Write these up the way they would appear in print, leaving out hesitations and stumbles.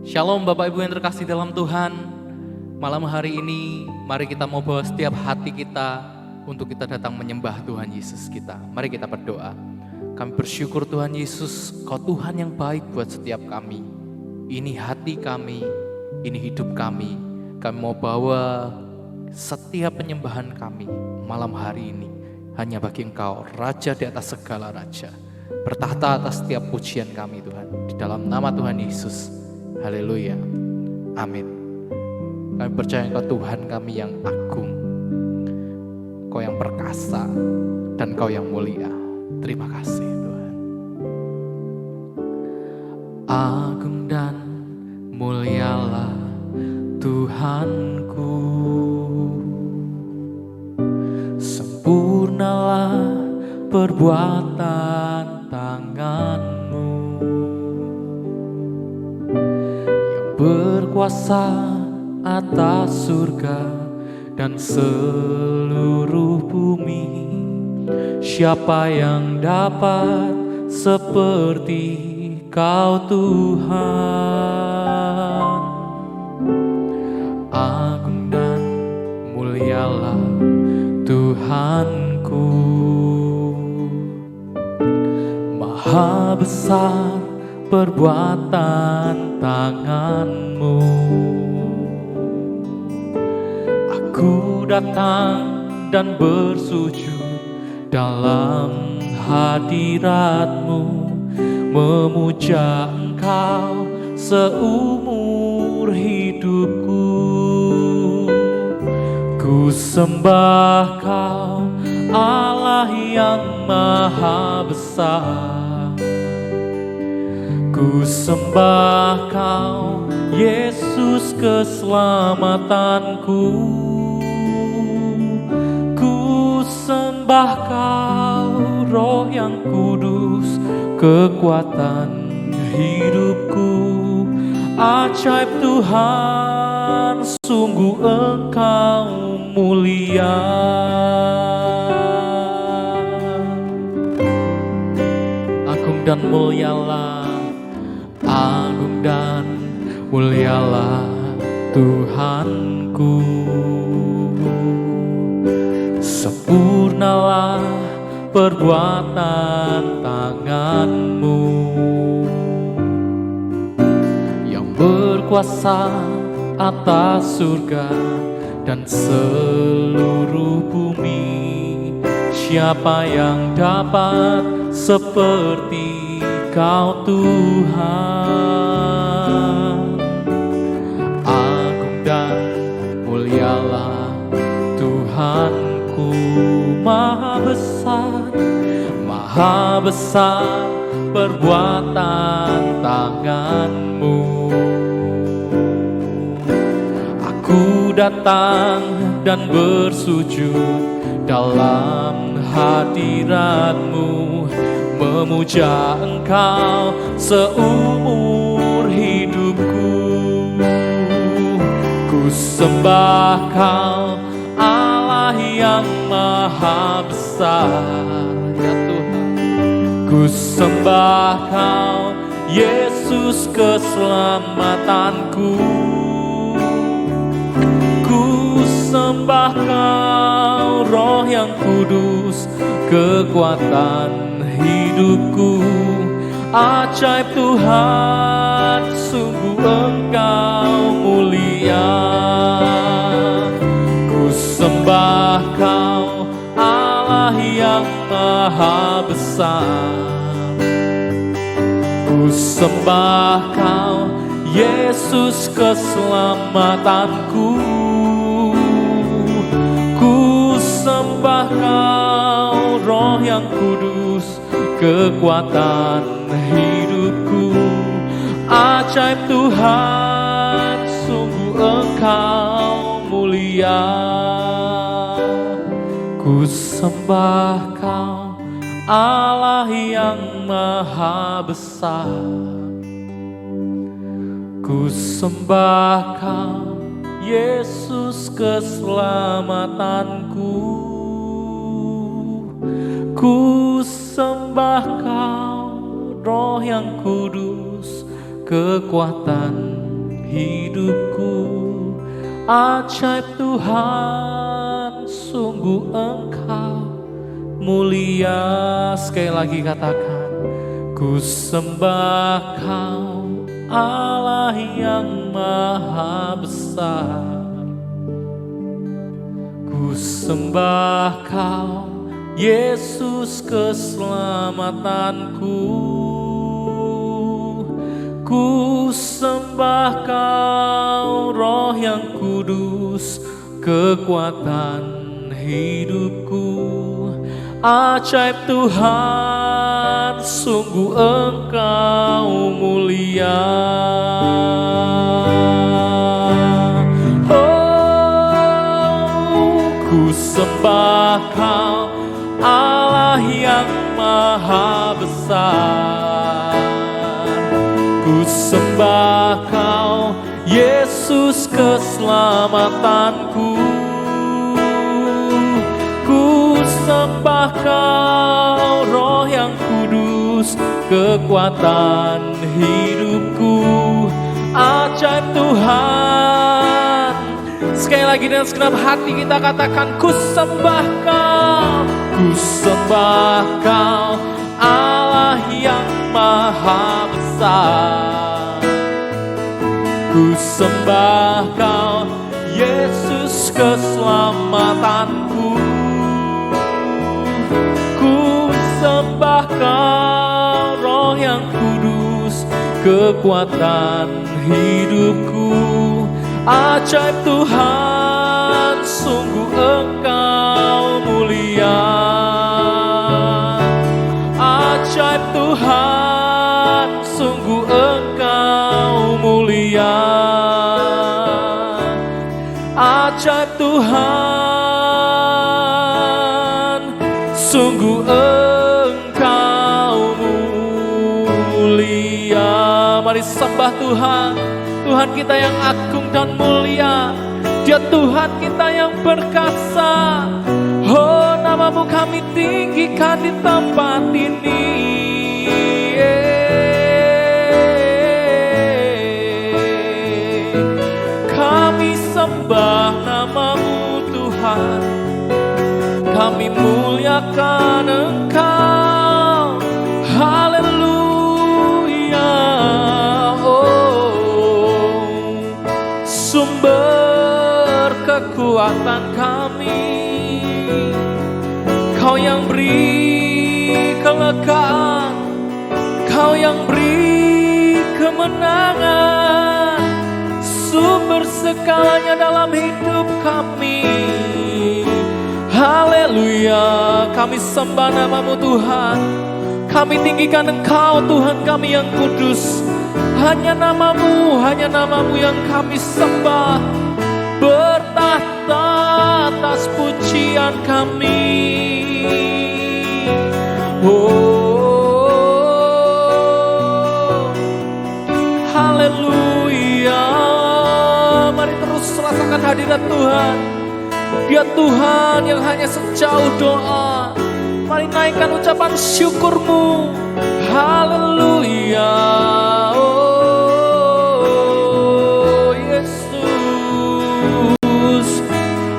Shalom Bapak Ibu yang terkasih dalam Tuhan. Malam hari ini mari kita mau bawa setiap hati kita untuk kita datang menyembah Tuhan Yesus kita. Mari kita berdoa. Kami bersyukur Tuhan Yesus, Kau Tuhan yang baik buat setiap kami. Ini hati kami, ini hidup kami. Kami mau bawa setiap penyembahan kami malam hari ini hanya bagi Engkau, Raja di atas segala raja. Bertahta atas setiap pujian kami Tuhan. Di dalam nama Tuhan Yesus. Haleluya. Amin. Kami percaya Engkau Tuhan kami yang agung. Kau yang perkasa dan Kau yang mulia. Terima kasih Tuhan. Agung dan mulialah Tuhanku. Sempurnalah perbuatan tangan-Mu. Berkuasa atas surga dan seluruh bumi. Siapa yang dapat seperti Kau Tuhan? Agung dan mulialah Tuhanku. Maha besar perbuatan tangan-Mu. Aku datang dan bersujud dalam hadirat-Mu, memuja Engkau seumur hidupku. Ku sembah Kau, Allah yang maha besar. Ku sembah Kau, Yesus keselamatanku. Ku sembah Kau, Roh yang kudus, kekuatan hidupku. Ajaib Tuhan, sungguh Engkau mulia. Agung dan mulialah, agung dan mulialah Tuhanku. Sempurnalah perbuatan tangan-Mu, yang berkuasa atas surga dan seluruh bumi. Siapa yang dapat seperti Kau Tuhan? Agung dan mulialah Tuhanku. Maha besar perbuatan tangan-Mu. Aku datang dan bersujud dalam hadirat-Mu, memuja Engkau seumur hidupku. Ku sembah Kau, Allah yang maha besar, ya Tuhan. Ku sembah Kau, Yesus keselamatanku. Ku sembah Kau, Roh yang kudus, kekuatan hidupku. Ajaib Tuhan, sungguh Engkau mulia. Ku sembah Kau, Allah yang maha besar. Ku sembah Kau, Yesus keselamatanku. Ku sembah Kau, Roh yang kudus, kekuatan hidupku. Ajaib Tuhan, sungguh Engkau mulia. Ku sembah Kau, Allah yang maha besar. Ku sembah Kau, Yesus keselamatanku. Ku sembah Kau, Roh yang kudus, kekuatan hidupku. Ajaib Tuhan, sungguh Engkau mulia. Sekali lagi katakan, ku sembah Kau Allah yang maha besar. Ku sembah Kau Yesus keselamatanku. Ku sembah Kau Roh yang kudus, kekuatan hidupku. Ajaib Tuhan, sungguh Engkau mulia. Oh, ku sembah Kau Allah yang maha besar. Ku sembah Kau Yesus keselamatanku. Ku sembah Kau Roh yang kudus, kekuatan hidupku. Ajaib Tuhan. Sekali lagi dengan segenap hati kita katakan, ku sembah Kau. Ku sembah Kau Allah yang maha besar. Ku sembah Kau Yesus keselamatanku. Ku sembah Kau Roh yang kudus, kekuatan hidupku. Ajaib Tuhan, sungguh Engkau mulia. Ajaib Tuhan, sungguh Engkau mulia. Ajaib Tuhan, sungguh Engkau mulia. Mari sembah Tuhan. Tuhan kita yang agung dan mulia. Dia Tuhan kita yang perkasa. Oh, nama-Mu kami tinggikan di tempat ini. Kami sembah nama-Mu Tuhan. Kami muliakan Engkau. Haleluya. Sumber kekuatan kami, Kau yang beri kelegaan, Kau yang beri kemenangan, sumber segalanya dalam hidup kami. Haleluya, kami sembah nama-Mu Tuhan. Kami tinggikan Engkau Tuhan kami yang kudus. Hanya nama-Mu yang kami sembah. Bertahta atas pujian kami. Oh, haleluya. Mari terus rasakan hadirat Tuhan. Dia Tuhan yang hanya sejauh doa. Mari naikkan ucapan syukur-Mu. Haleluya.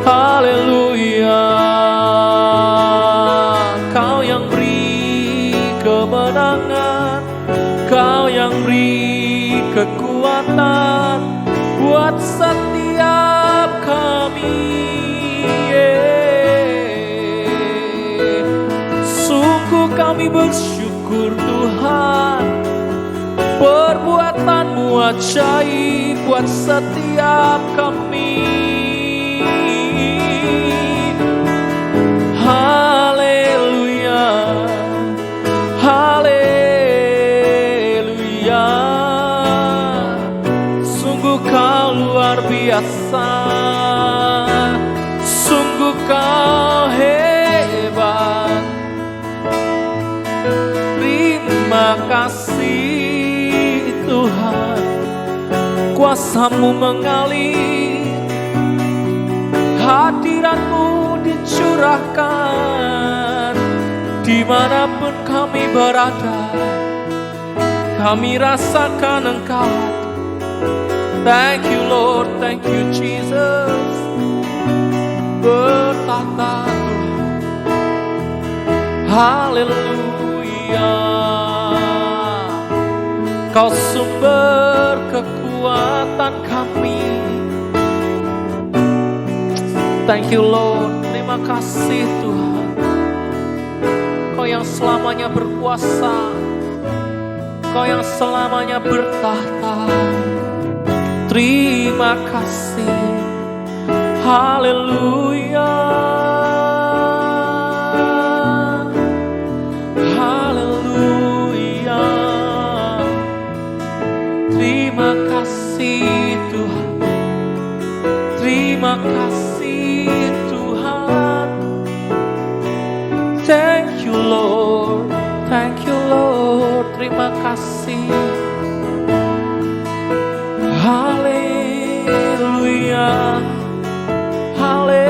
Haleluya. Kau yang beri kemenangan, Kau yang beri kekuatan buat setiap kami. Sungguh kami bersyukur Tuhan, perbuatan-Mu ajaib buat setiap kami. Haleluya, haleluya. Sungguh Kau luar biasa, sungguh Kau hebat. Terima kasih Tuhan, kuasa-Mu mengalir, hadirat-Mu dicurahkan dimanapun kami berada. Kami rasakan Engkau, Thank you Lord, thank you Jesus. Bertata Tuhan, haleluya. Kau sumber kekuatan kami. Thank you Lord, terima kasih Tuhan. Kau yang selamanya berkuasa, Kau yang selamanya bertahta. Terima kasih, haleluya, haleluya. Terima kasih Tuhan, terima kasih Tuhan. Thank you Lord, thank you Lord, terima kasih. Haleluya, haleluya.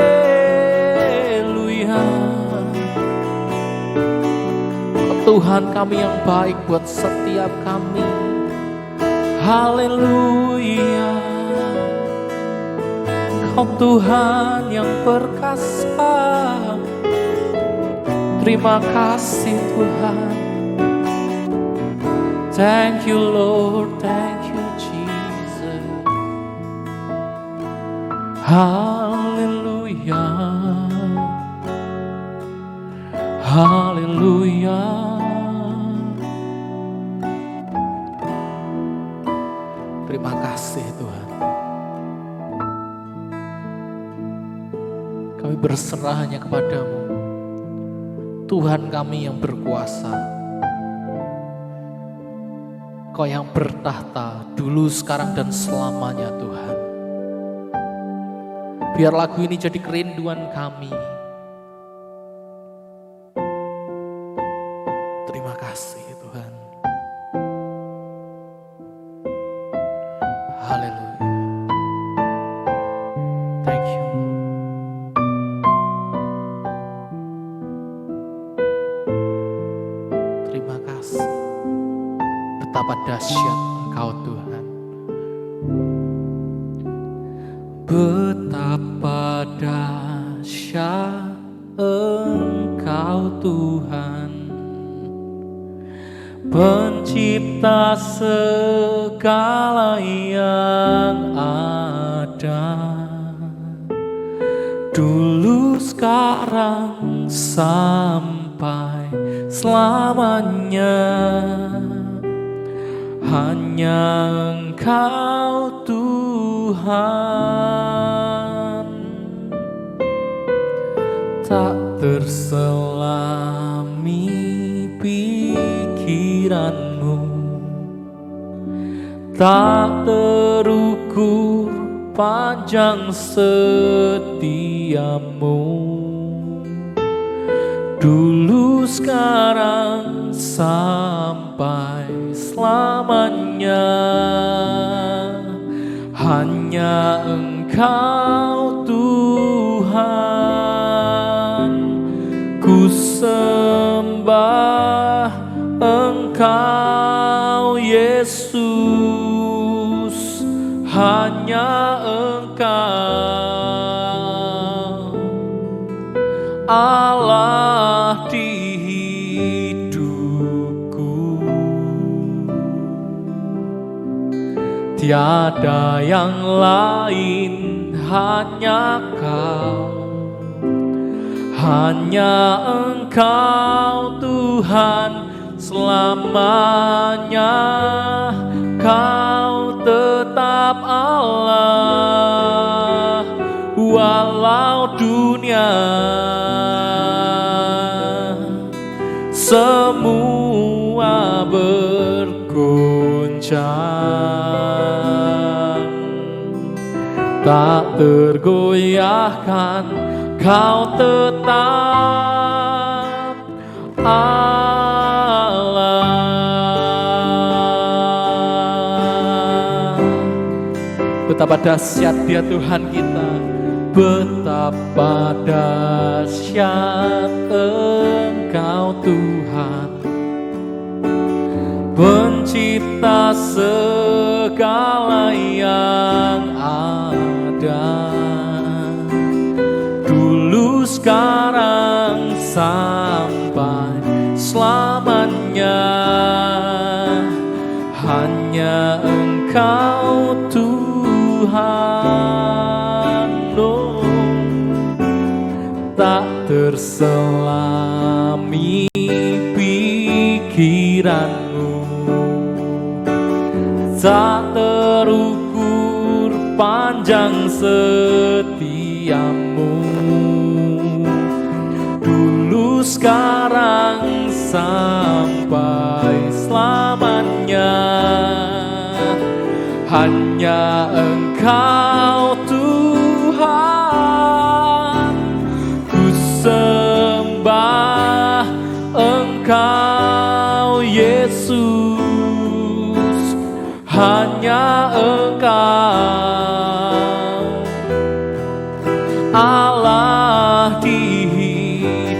Tuhan kami yang baik buat setiap kami. Haleluya. Kau Tuhan yang perkasa. Terima kasih Tuhan. Thank you Lord, thank you Jesus. Haleluya, haleluya. Terima kasih Tuhan. Kami berserah hanya kepadamu, Tuhan kami yang berkuasa. Kau yang bertahta dulu, sekarang, dan selamanya Tuhan. Biar lagu ini jadi kerinduan kami. Terima kasih Tuhan. Haleluya. Thank you. Terima kasih. Betapa dahsyat Engkau Tuhan. Betapa dahsyat Engkau Tuhan, Pencipta segala yang ada, dulu, sekarang, sampai selamanya. Hanya Engkau Tuhan, tak terselami pikiranmu, tak terukur panjang setiamu. Dulu, sekarang, sampai selamanya. Hanya Engkau Tuhan, ku sembah Engkau Yesus. Hanya Engkau Allah di hidupku. Tiada yang lain, hanya Kau. Hanya Engkau Tuhan selamanya. Kau tetap Allah, walau dunia semua bergoncang, tak tergoyahkan. Kau tetap Allah. Betapa dahsyat Dia Tuhan kita, betapa dahsyat Engkau Tuhan, Pencipta segala yang hanya Engkau Tuhan, oh, tak terselami pikiranmu, tak terukur panjang setiamu, dulu sekarang sampai selamanya. Hanya Engkau Tuhan, ku sembah Engkau Yesus, hanya Engkau Allah di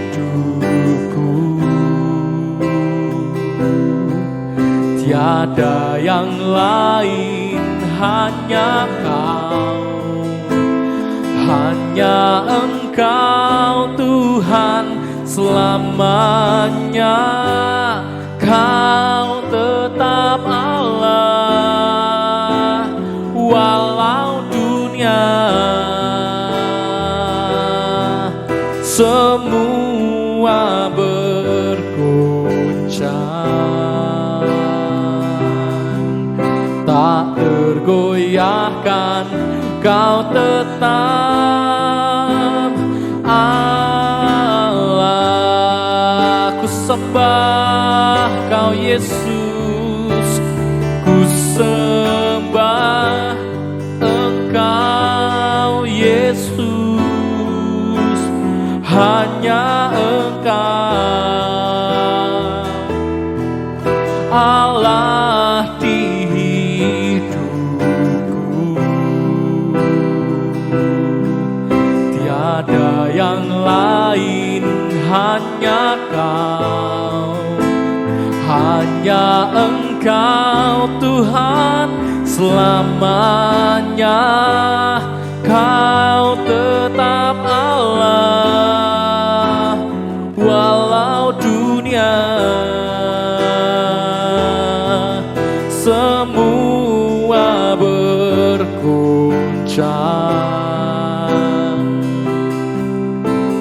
hidupku, tiada yang lain, hanya Kau, hanya Engkau Tuhan selamanya. Kau tetap Allah walau dunia semua bergoncang, tak tergoyahkan, Kau tetap Allah. Ku sembah Kau Yesus, ku sembah Engkau Yesus, hanya Engkau Allah di hidupku, tiada yang lain, hanya Kau, hanya Engkau Tuhan selamanya. Kau tetap Allah walau dunia semua bergoncang,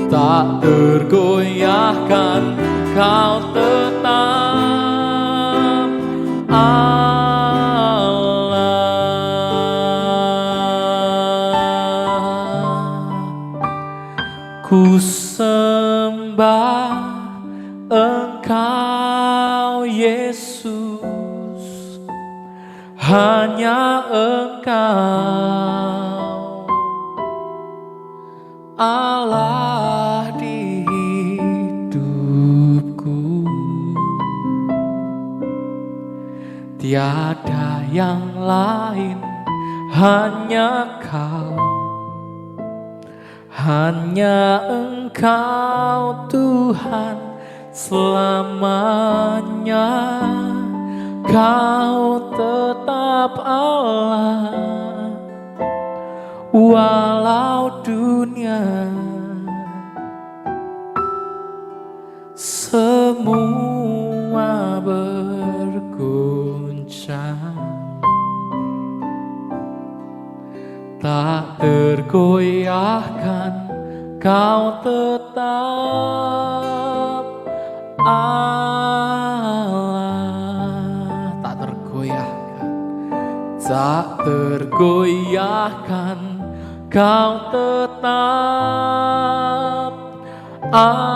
tak tergoyahkan, Kau tetap Allah. Ku sembah Engkau Yesus, hanya Engkau Allah di hidupku, tiada yang lain, hanya Kau, hanya Engkau Tuhan selamanya. Kau tetap Allah walau dunia semua bergoncang, tak tergoyahkan, Kau tetap Allah. Tak tergoyahkan, tak tergoyahkan, Kau tetap Allah.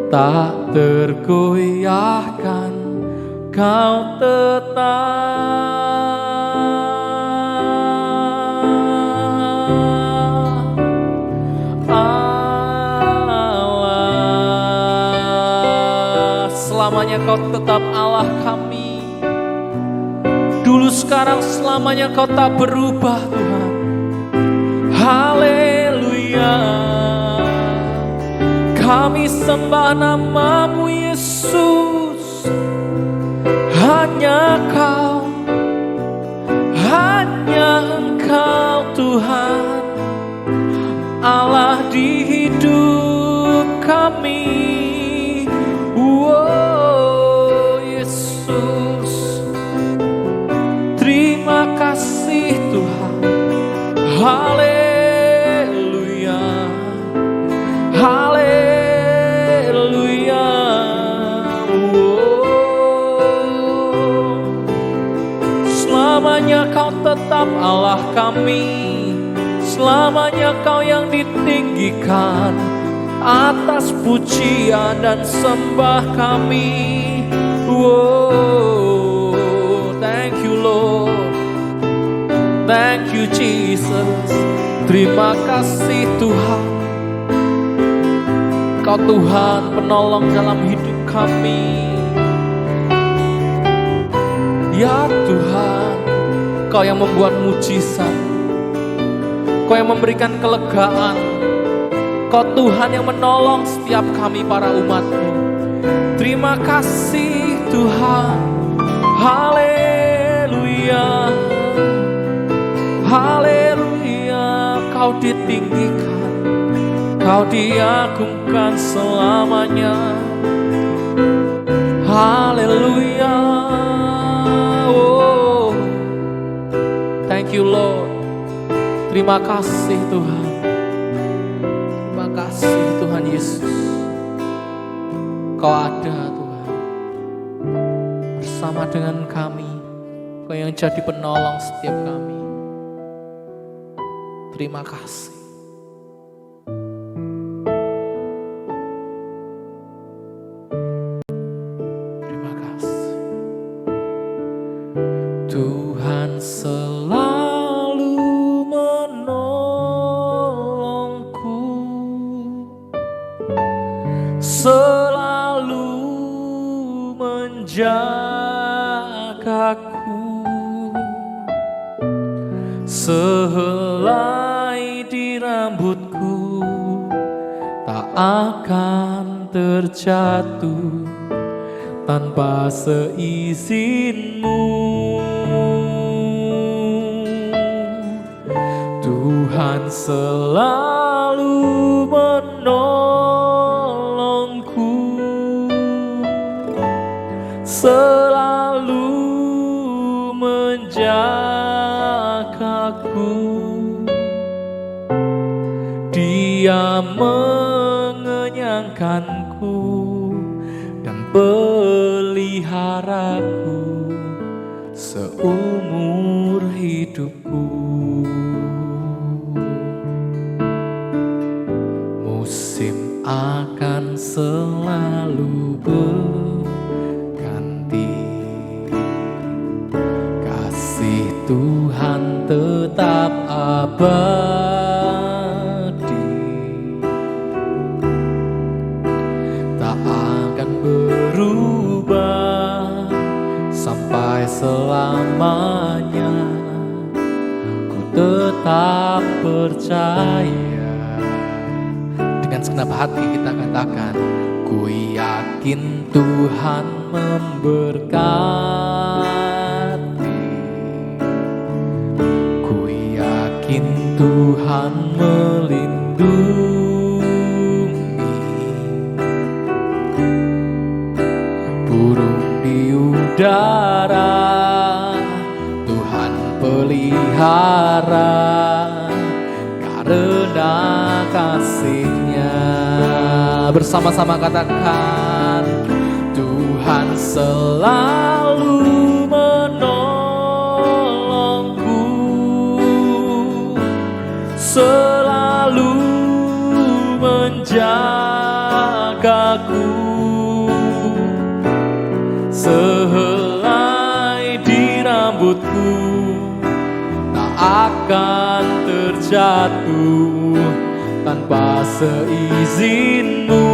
Tak tergoyahkan, Kau tetap selamanya. Kau tetap Allah kami, dulu sekarang selamanya. Kau tak berubah Tuhan. Haleluya, kami sembah nama-Mu Yesus. Hanya Kau, hanya Engkau Tuhan Allah di hidup kami. Wow. Selamanya Kau tetap Allah kami, selamanya Kau yang ditinggikan atas pujian dan sembah kami. Wow, thank you Lord, thank you Jesus. Terima kasih Tuhan, Kau Tuhan penolong dalam hidup kami. Ya Tuhan, Kau yang membuat mujizat, Kau yang memberikan kelegaan, Kau Tuhan yang menolong setiap kami para umat-Mu. Terima kasih Tuhan. Haleluya, haleluya. Kau ditinggikan, Kau diagungkan selamanya. Haleluya. Oh, thank you Lord. Terima kasih Tuhan. Terima kasih Tuhan Yesus. Kau ada Tuhan bersama dengan kami. Kau yang jadi penolong setiap kami. Terima kasih. Terima kasih. Tuhan selalu menolongku, selalu menjagaku. Sehelai di rambutku tak akan terjatuh tanpa seizinmu. Tuhan selalu menolongku, selalu menjagaku. Dia mengenyangkanku dan peliharaku seumur hidupku. Musim akan selalu berganti, kasih Tuhan tetap abadi, tak akan berubah sampai selamanya. Ku tetap percaya. Dengan segenap hati kita katakan, ku yakin Tuhan memberkati, ku yakin Tuhan melindungi. Burung di udara Tuhan pelihara karena kasih-Nya. Bersama-sama katakan, Tuhan selalu menolongku, selalu menjagaku. Sehelai di rambutku tak akan terjatuh tanpa seizinmu.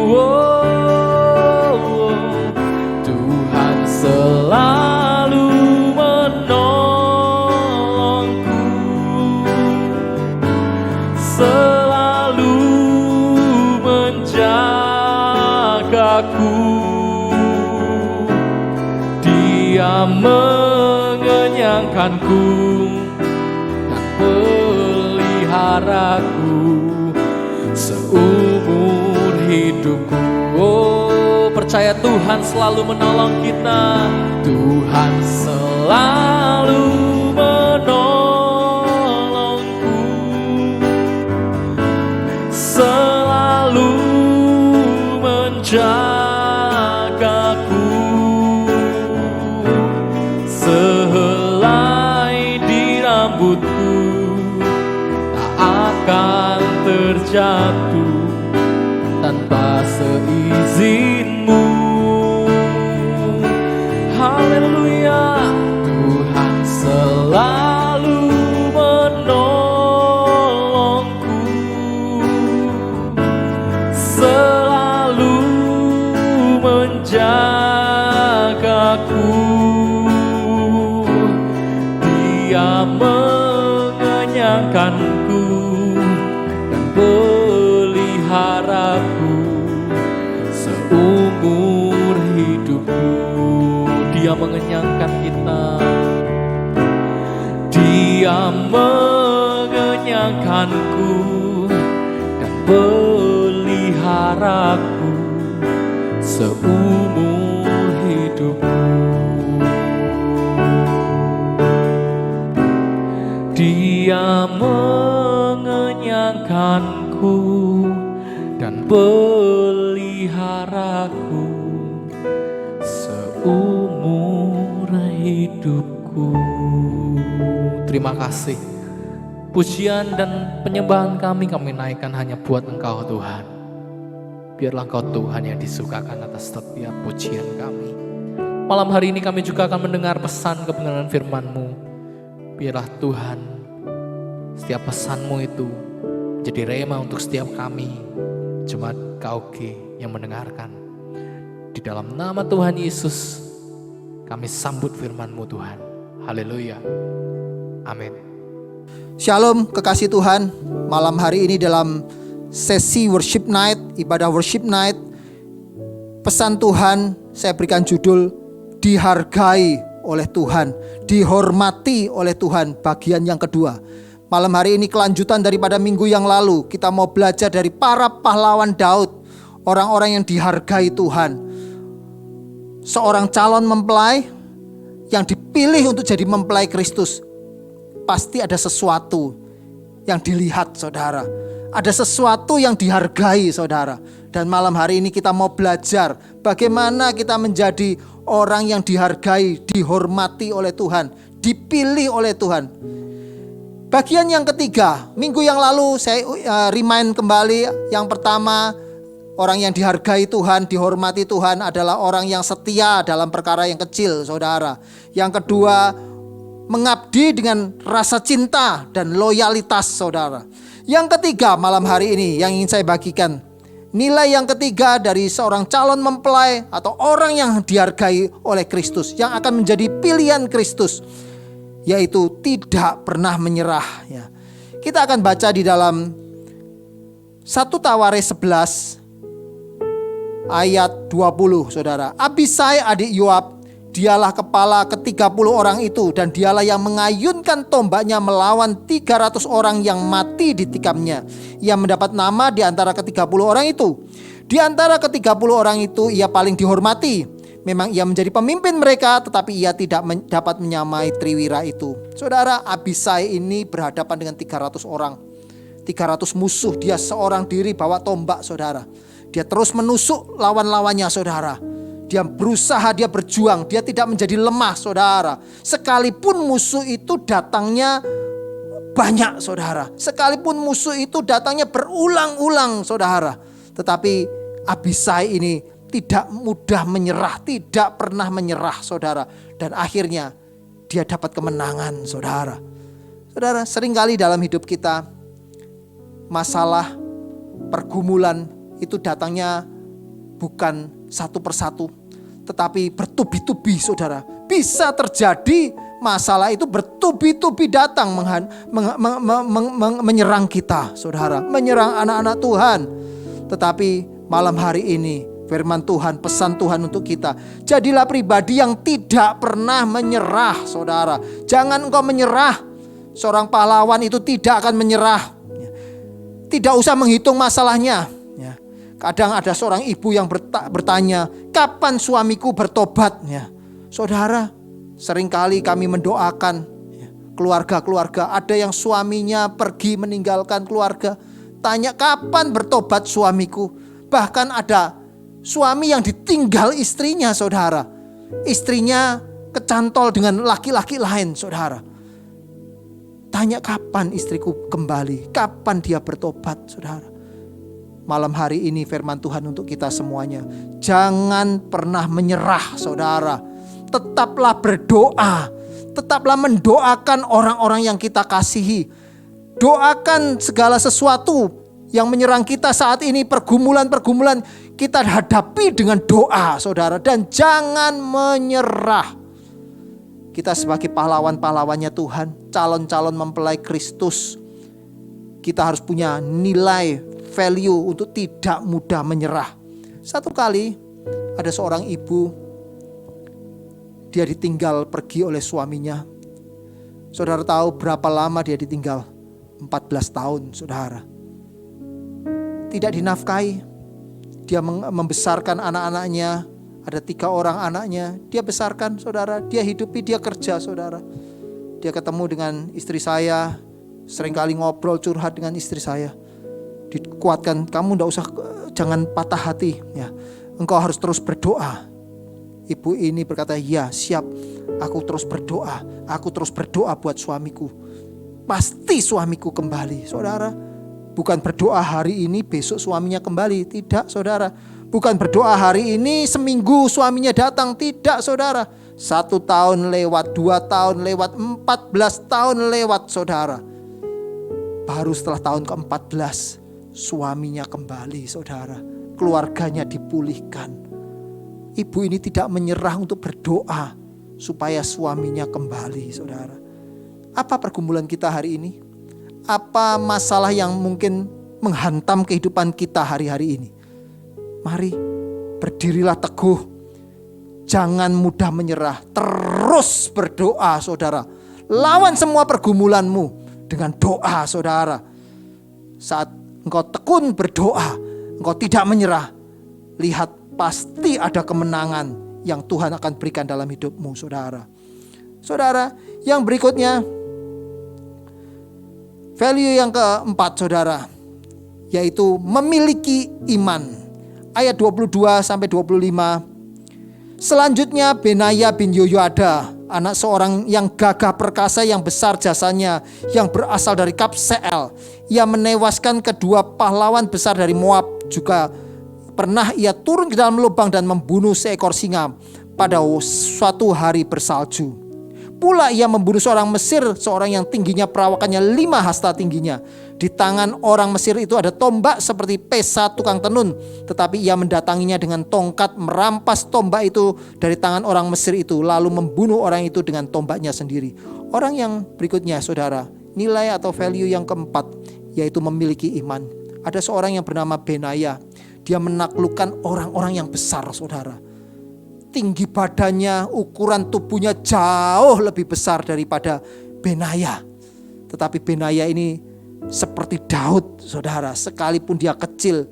Oh, Tuhan selalu menolongku, selalu menjagaku. Dia mengenyangkanku dan peliharaku seumur hidupku. Oh, percaya Tuhan selalu menolong kita. Tuhan selalu menolongku, selalu menjagaku. Sehelai jatuh tanpa seizinmu. Haleluya, Tuhan selalu menolongku, selalu menjagaku. Dia mengenyangkanku dan peliharaku seumur hidupku. Dia mengenyangkan kita, Dia mengenyangkanku dan peliharaku seumur hidupku. Dia mengenyangkanku dan peliharaku seumur hidupku. Terima kasih. Pujian dan penyembahan kami naikkan hanya buat Engkau Tuhan. Biarlah Engkau Tuhan yang disukakan atas setiap pujian kami. Malam hari ini kami juga akan mendengar pesan kebenaran firman-Mu. Biarlah Tuhan, setiap pesan-Mu itu jadi rema untuk setiap kami, jemaat KOG yang mendengarkan. Di dalam nama Tuhan Yesus, kami sambut firman-Mu Tuhan. Haleluya. Amin. Shalom kekasih Tuhan. Malam hari ini dalam sesi worship night, ibadah worship night, pesan Tuhan saya berikan judul dihargai oleh Tuhan, dihormati oleh Tuhan, bagian yang kedua. Malam hari ini kelanjutan daripada minggu yang lalu. Kita mau belajar dari para pahlawan Daud, orang-orang yang dihargai Tuhan. Seorang calon mempelai yang dipilih untuk jadi mempelai Kristus, pasti ada sesuatu yang dilihat, saudara. Ada sesuatu yang dihargai, saudara. Dan malam hari ini kita mau belajar bagaimana kita menjadi orang yang dihargai, dihormati oleh Tuhan, dipilih oleh Tuhan. Bagian yang ketiga, minggu yang lalu saya remind kembali. Yang pertama, orang yang dihargai Tuhan, dihormati Tuhan adalah orang yang setia dalam perkara yang kecil, saudara. Yang kedua, mengabdi dengan rasa cinta dan loyalitas, saudara. Yang ketiga, malam hari ini yang ingin saya bagikan, nilai yang ketiga dari seorang calon mempelai atau orang yang dihargai oleh Kristus, yang akan menjadi pilihan Kristus, yaitu tidak pernah menyerah. Ya. Kita akan baca di dalam 1 Tawares 11 ayat 20, saudara. Abisai adik Yoab, dialah kepala ke-30 orang itu, dan dialah yang mengayunkan tombaknya melawan 300 orang yang mati ditikamnya. Ia mendapat nama di antara ke-30 orang itu. Di antara ke-30 orang itu ia paling dihormati. Memang ia menjadi pemimpin mereka, tetapi ia tidak dapat menyamai Triwira itu. Saudara, Abisai ini berhadapan dengan 300 orang. 300 musuh, dia seorang diri bawa tombak, saudara. Dia terus menusuk lawan-lawannya, saudara. Dia berusaha, dia berjuang, dia tidak menjadi lemah, saudara. Sekalipun musuh itu datangnya banyak, saudara. Sekalipun musuh itu datangnya berulang-ulang, saudara. Tetapi Abisai ini tidak mudah menyerah, tidak pernah menyerah, saudara. Dan akhirnya dia dapat kemenangan, saudara. Saudara, seringkali dalam hidup kita masalah, pergumulan itu datangnya bukan satu persatu, tetapi bertubi-tubi, saudara. Bisa terjadi masalah itu bertubi-tubi datang menyerang kita, saudara. Menyerang anak-anak Tuhan. Tetapi malam hari ini firman Tuhan, pesan Tuhan untuk kita, jadilah pribadi yang tidak pernah menyerah, saudara. Jangan engkau menyerah. Seorang pahlawan itu tidak akan menyerah. Tidak usah menghitung masalahnya. Kadang ada seorang ibu yang bertanya, kapan suamiku bertobat? Saudara, seringkali kami mendoakan keluarga-keluarga. Ada yang suaminya pergi meninggalkan keluarga. Tanya, kapan bertobat suamiku? Bahkan ada suami yang ditinggal istrinya, saudara. Istrinya kecantol dengan laki-laki lain, saudara. Tanya, kapan istriku kembali? Kapan dia bertobat, saudara? Malam hari ini firman Tuhan untuk kita semuanya. Jangan pernah menyerah saudara. Tetaplah berdoa. Tetaplah mendoakan orang-orang yang kita kasihi. Doakan segala sesuatu yang menyerang kita saat ini, pergumulan-pergumulan kita hadapi dengan doa saudara. Dan jangan menyerah. Kita sebagai pahlawan-pahlawannya Tuhan, calon-calon mempelai Kristus, kita harus punya nilai value untuk tidak mudah menyerah. Satu kali ada seorang ibu, dia ditinggal pergi oleh suaminya. Saudara tahu berapa lama dia ditinggal? 14 tahun saudara. Tidak dinafkahi. Dia membesarkan anak-anaknya. Ada 3 orang anaknya, dia besarkan saudara, dia hidupi, dia kerja saudara. Dia ketemu dengan istri saya, seringkali ngobrol curhat dengan istri saya. Dikuatkan, kamu jangan patah hati ya. Engkau harus terus berdoa. Ibu ini berkata, ya siap, aku terus berdoa buat suamiku. Pasti suamiku kembali saudara. Bukan berdoa hari ini besok suaminya kembali, tidak saudara. Bukan berdoa hari ini seminggu suaminya datang, tidak saudara. 1 tahun lewat, 2 tahun lewat, 14 tahun lewat saudara. Baru setelah tahun ke-14 suaminya kembali saudara. Keluarganya dipulihkan. Ibu ini tidak menyerah untuk berdoa supaya suaminya kembali saudara. Apa pergumulan kita hari ini? Apa masalah yang mungkin menghantam kehidupan kita hari-hari ini? Mari berdirilah teguh. Jangan mudah menyerah. Terus berdoa saudara. Lawan semua pergumulanmu dengan doa saudara. Saat engkau tekun berdoa, engkau tidak menyerah, lihat pasti ada kemenangan yang Tuhan akan berikan dalam hidupmu saudara. Saudara, yang berikutnya, value yang keempat saudara, yaitu memiliki iman. Ayat 22 sampai 25. Selanjutnya Benaya bin Yoyada, anak seorang yang gagah perkasa yang besar jasanya, yang berasal dari Kabseel. Ia menewaskan kedua pahlawan besar dari Moab. Juga pernah ia turun ke dalam lubang dan membunuh seekor singa pada suatu hari bersalju. Pula ia membunuh seorang Mesir, seorang yang tingginya perawakannya 5 hasta tingginya. Di tangan orang Mesir itu ada tombak seperti pesa tukang tenun. Tetapi ia mendatanginya dengan tongkat, merampas tombak itu dari tangan orang Mesir itu, lalu membunuh orang itu dengan tombaknya sendiri. Orang yang berikutnya saudara, nilai atau value yang keempat, yaitu memiliki iman. Ada seorang yang bernama Benaya. Dia menaklukkan orang-orang yang besar saudara. Tinggi badannya, ukuran tubuhnya jauh lebih besar daripada Benaya. Tetapi Benaya ini seperti Daud saudara. Sekalipun dia kecil,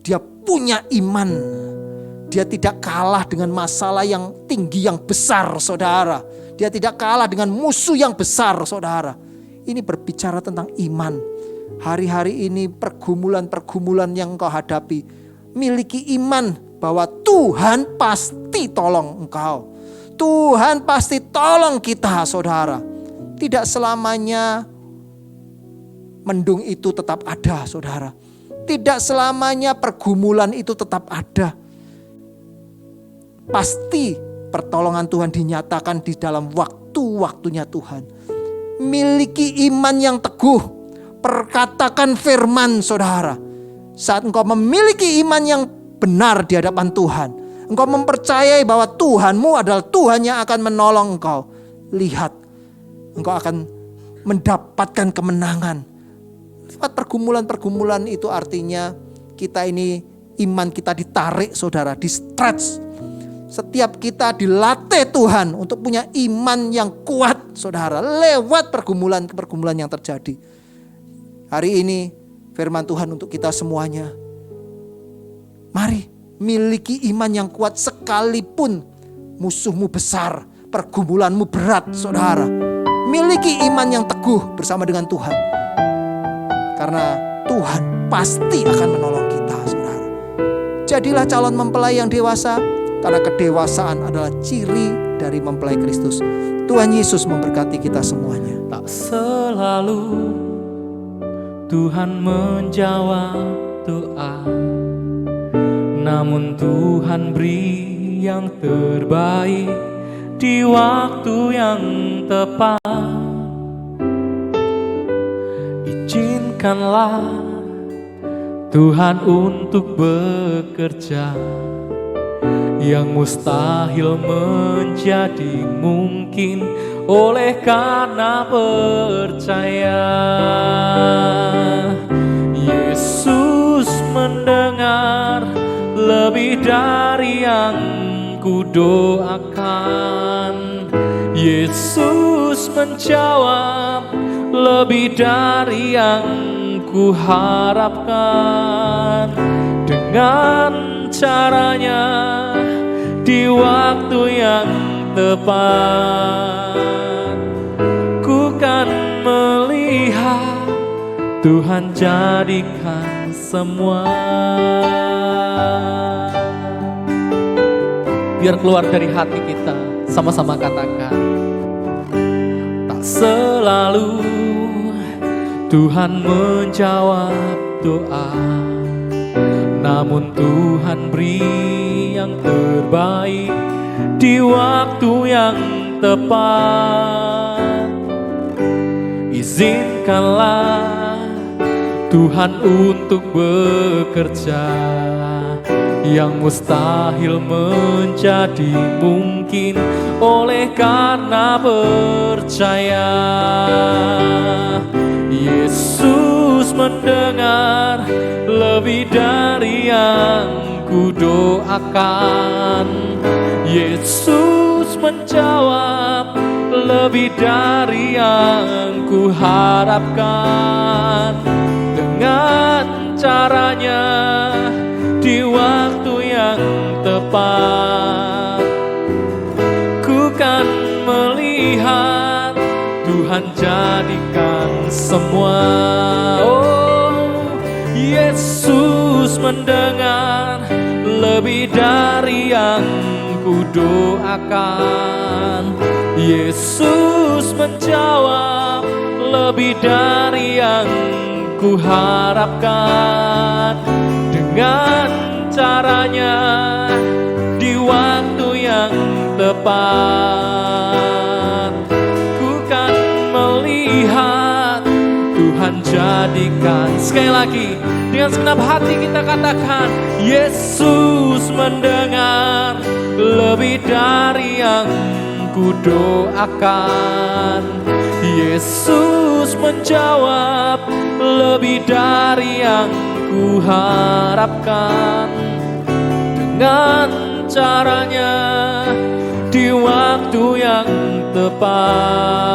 dia punya iman. Dia tidak kalah dengan masalah yang tinggi, yang besar saudara. Dia tidak kalah dengan musuh yang besar saudara. Ini berbicara tentang iman. Hari-hari ini pergumulan-pergumulan yang engkau hadapi, miliki iman bahwa Tuhan pasti tolong engkau. Tuhan pasti tolong kita saudara. Tidak selamanya mendung itu tetap ada saudara. Tidak selamanya pergumulan itu tetap ada. Pasti pertolongan Tuhan dinyatakan di dalam waktu-waktunya Tuhan. Miliki iman yang teguh. Perkatakan firman saudara. Saat engkau memiliki iman yang benar di hadapan Tuhan, engkau mempercayai bahwa Tuhanmu adalah Tuhan yang akan menolong engkau. Lihat, engkau akan mendapatkan kemenangan. Lewat pergumulan-pergumulan itu artinya kita ini, iman kita ditarik saudara, di stretch. Setiap kita dilatih Tuhan untuk punya iman yang kuat saudara, lewat pergumulan-pergumulan yang terjadi. Hari ini firman Tuhan untuk kita semuanya. Mari miliki iman yang kuat sekalipun musuhmu besar, pergumulanmu berat saudara. Miliki iman yang teguh bersama dengan Tuhan. Karena Tuhan pasti akan menolong kita saudara. Jadilah calon mempelai yang dewasa, karena kedewasaan adalah ciri dari mempelai Kristus. Tuhan Yesus memberkati kita semuanya. Tak selalu Tuhan menjawab doa, namun Tuhan beri yang terbaik di waktu yang tepat. Izinkanlah Tuhan untuk bekerja, yang mustahil menjadi mungkin oleh karena percaya. Yesus mendengar lebih dari yang kudoakan. Yesus menjawab lebih dari yang kuharapkan. Dengan caranya di waktu yang tepat, ku kan melihat Tuhan jadikan semua. Biar keluar dari hati kita, sama-sama katakan, tak selalu Tuhan menjawab doa, namun Tuhan beri yang terbaik di waktu yang tepat. Izinkanlah Tuhan untuk bekerja, yang mustahil menjadi mungkin oleh karena percaya. Yesus mendengar lebih dari yang kudoakan. Yesus menjawab lebih dari yang kuharapkan. Dengan caranya di waktu yang tepat, ku kan melihat Tuhan jadikan semua. Oh, Yesus mendengar lebih dari yang kudoakan. Yesus menjawab lebih dari yang kuharapkan. Dengan caranya di waktu yang tepat, ku kan melihat Tuhan jadikan. Sekali lagi dengan segenap hati kita katakan, Yesus mendengar lebih dari yang kudoakan. Yesus menjawab lebih dari yang kuharapkan. Dengan caranya di waktu yang tepat,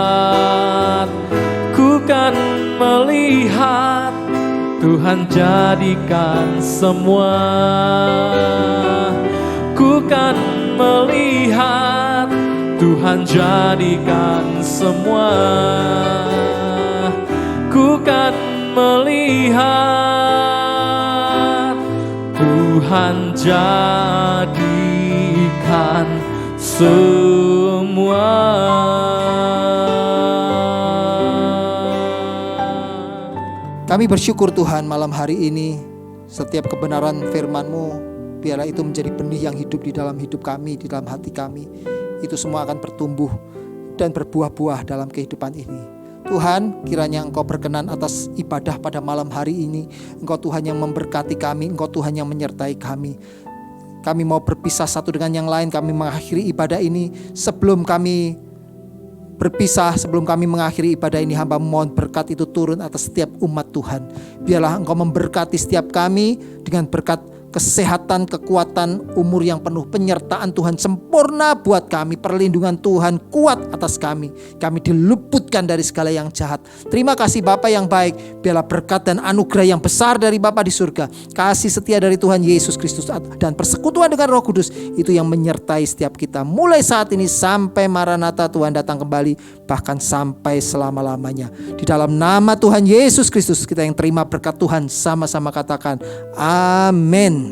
ku kan melihat Tuhan jadikan semua. Ku kan melihat Tuhan jadikan semua. Ku kan melihat Tuhan jadikan semua. Kami bersyukur Tuhan malam hari ini, setiap kebenaran firman-Mu biarlah itu menjadi benih yang hidup di dalam hidup kami, di dalam hati kami. Itu semua akan bertumbuh dan berbuah-buah dalam kehidupan ini. Tuhan, kiranya Engkau berkenan atas ibadah pada malam hari ini. Engkau Tuhan yang memberkati kami, Engkau Tuhan yang menyertai kami. Kami mau berpisah satu dengan yang lain. Kami mengakhiri ibadah ini. Sebelum kami berpisah, sebelum kami mengakhiri ibadah ini, hamba mohon berkat itu turun atas setiap umat Tuhan. Biarlah Engkau memberkati setiap kami dengan berkat kesehatan, kekuatan, umur yang penuh, penyertaan Tuhan sempurna buat kami, perlindungan Tuhan kuat atas kami. Kami diluputkan dari segala yang jahat. Terima kasih Bapa yang baik. Biarlah berkat dan anugerah yang besar dari Bapa di surga, kasih setia dari Tuhan Yesus Kristus, dan persekutuan dengan Roh Kudus itu yang menyertai setiap kita mulai saat ini sampai Maranatha Tuhan datang kembali, bahkan sampai selama-lamanya. Di dalam nama Tuhan Yesus Kristus kita yang terima berkat Tuhan, sama-sama katakan amin.